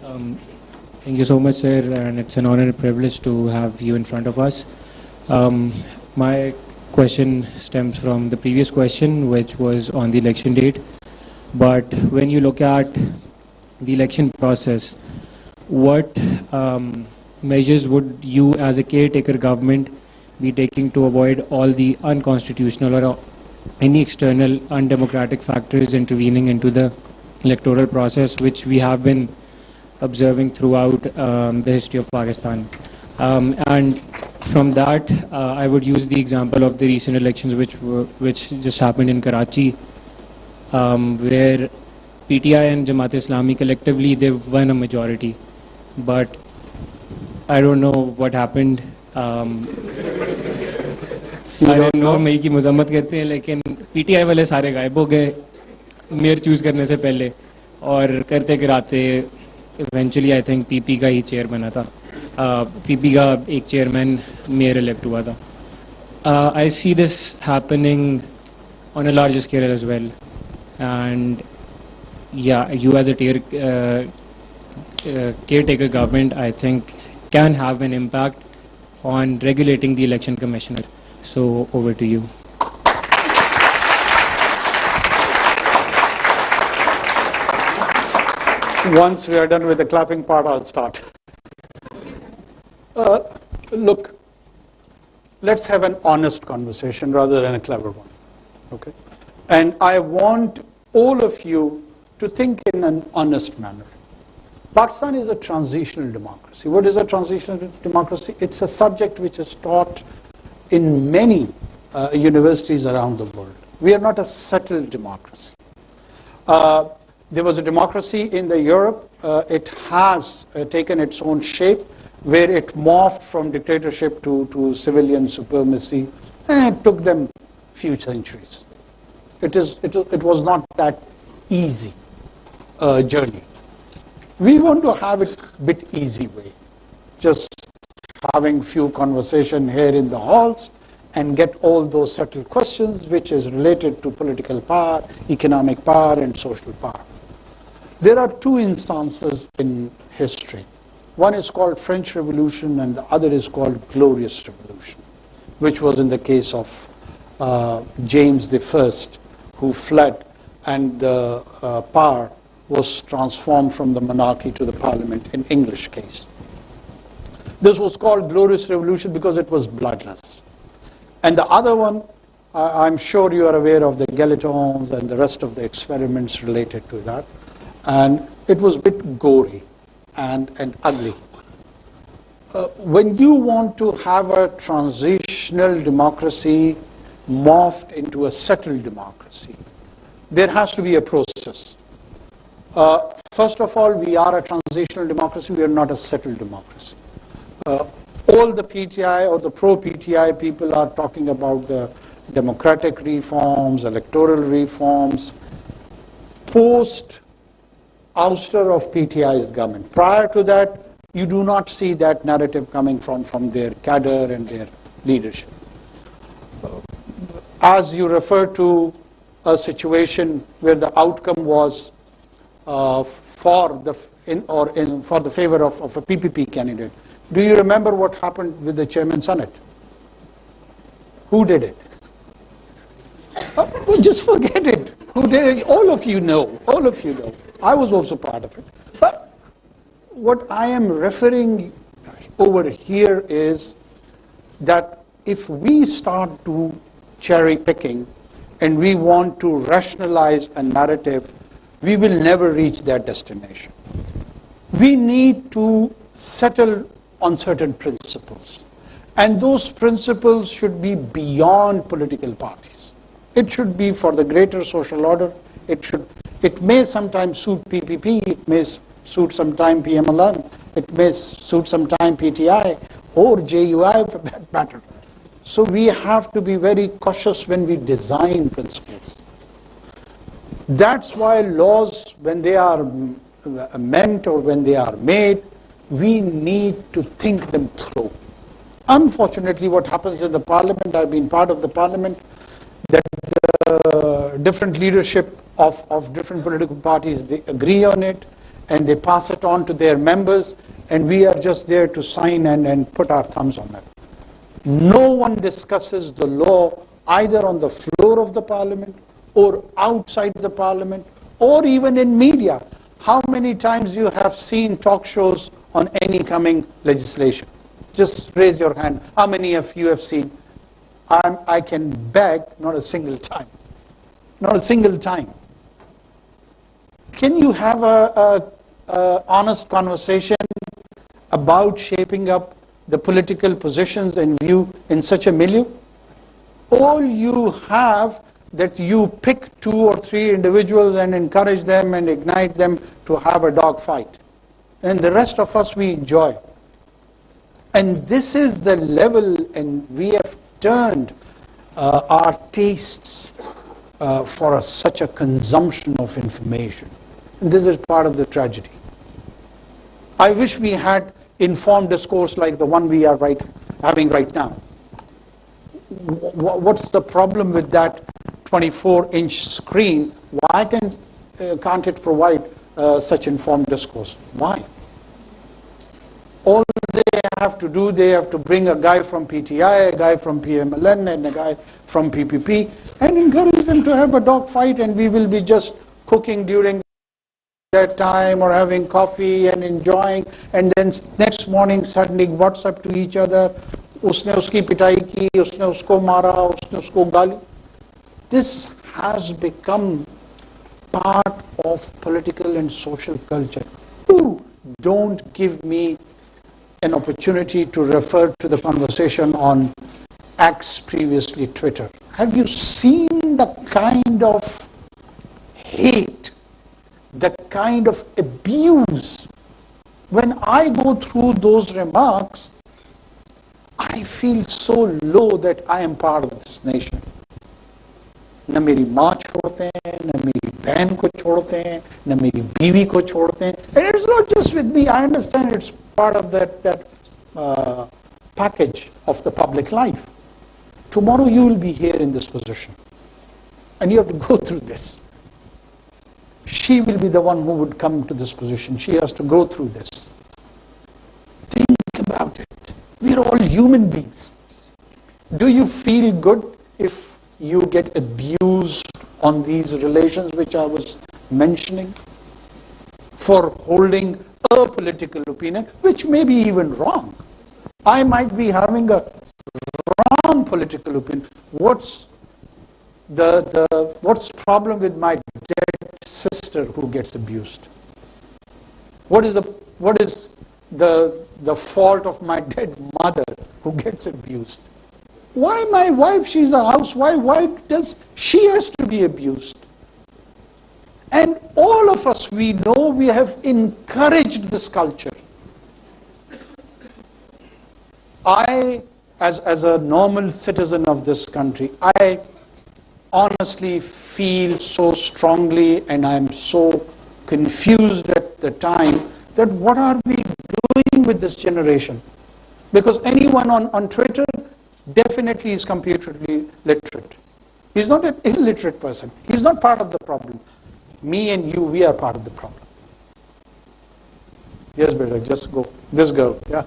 Um, Thank you so much, sir, and it's an honor and privilege to have you in front of us. My question stems from the previous question, which was on the election date. But when you look at the election process, what measures would you, as a caretaker government, be taking to avoid all the unconstitutional or any external undemocratic factors intervening into the electoral process, which we have been observing throughout the history of Pakistan? And from that, I would use the example of the recent elections which just happened in Karachi, where PTI and Jamaat-e-Islami collectively, they won a majority. But I don't know what happened. सारे लोग मई की मजम्मत करते हैं, लेकिन PTI वाले सारे गायब हो गए मेयर चूज करने से पहले, और करते कराते इवेंचुअली आई थिंक पीपी का ही चेयर बना था, पीपी का एक चेयरमैन मेयर इलेक्ट हुआ था. I see this happening on a large scale as well, and yeah, you as a caretaker government, I think, can have an impact on regulating the election commissioner. So over to you. Once we are done with the clapping part, I'll start. Look, let's have an honest conversation rather than a clever one. Okay? And I want all of you to think in an honest manner. Pakistan is a transitional democracy. What is a transitional democracy? It's a subject which is taught in many universities around the world. We are not a settled democracy. There was a democracy in the Europe. It has taken its own shape, where it morphed from dictatorship to civilian supremacy, and it took them few centuries. It was not that easy journey. We want to have it a bit easy way, just having few conversation here in the halls and get all those subtle questions which is related to political power, economic power, and social power. There are two instances in history. One is called French Revolution and the other is called Glorious Revolution, which was in the case of James I, who fled, and the power was transformed from the monarchy to the parliament in English case. This was called Glorious Revolution because it was bloodless. And the other one, I'm sure you are aware of the guillotines and the rest of the experiments related to that. And it was a bit gory and ugly. When you want to have a transitional democracy morphed into a settled democracy, there has to be a process. First of all, we are a transitional democracy, we are not a settled democracy. All the PTI or the pro-PTI people are talking about the democratic reforms, electoral reforms, post-ouster of PTI's government. Prior to that, you do not see that narrative coming from their cadre and their leadership. As you refer to a situation where the outcome was for the favor of a PPP candidate. Do you remember what happened with the Chairman Senate? Who did it? Just forget it. Who did it? All of you know. All of you know. I was also part of it. But what I am referring over here is that if we start to cherry picking and we want to rationalize a narrative, we will never reach that destination. We need to settle on certain principles. And those principles should be beyond political parties. It should be for the greater social order. It may sometimes suit PPP, it may suit sometime PMLN, it may suit sometime PTI or JUI for that matter. So we have to be very cautious when we design principles. That's why laws, when they are meant or when they are made, we need to think them through. Unfortunately, what happens in the parliament, I've been part of the parliament, that the different leadership of different political parties, they agree on it, and they pass it on to their members, and we are just there to sign and put our thumbs on that. No one discusses the law either on the floor of the parliament or outside the parliament or even in media. How many times you have seen talk shows on any coming legislation? Just raise your hand. How many of you have seen? I can beg, not a single time. Not a single time. Can you have a honest conversation about shaping up the political positions and view in such a milieu? All you have that you pick 2 or 3 individuals and encourage them and ignite them to have a dog fight. And the rest of us, we enjoy. And this is the level, and we have turned our tastes for such a consumption of information. And this is part of the tragedy. I wish we had informed discourse like the one we are having right now. What's the problem with that 24-inch screen? Why can't it provide such informed discourse? Why? All they have to do, they have to bring a guy from PTI, a guy from PMLN, and a guy from PPP, and encourage them to have a dog fight, and we will be just cooking during that time or having coffee and enjoying, and then next morning sending WhatsApp to each other. Usne uski pitai ki, usne usko mara, usne usko gali. This has become part of political and social culture. Don't give me an opportunity to refer to the conversation on X, previously Twitter. Have you seen the kind of hate, the kind of abuse? When I go through those remarks, I feel so low that I am part of this nation. न मेरी माँ छोड़ते हैं, न मेरी बहन को छोड़ते हैं, न मेरी बीवी को छोड़ते हैं. And it's not just with me. I understand it's part of that package of the public life. Tomorrow you will be here in this position, and you have to go through this. She will be the one who would come to this position. She has to go through this. Think about it. We're all human beings. Do you feel good if you get abused on these relations which I was mentioning, for holding a political opinion, which may be even wrong? I might be having a wrong political opinion. What's problem with my dead sister who gets abused? What is the fault of my dead mother who gets abused? Why my wife? She's a housewife. Why does she has to be abused? And all of us, we know we have encouraged this culture. I, as a normal citizen of this country, I honestly feel so strongly, and I'm so confused at the time, that what are we doing with this generation? Because anyone on Twitter definitely is computerly literate. He's not an illiterate person. He's not part of the problem. Me and you, we are part of the problem. Yes, better, just go. This girl, yeah.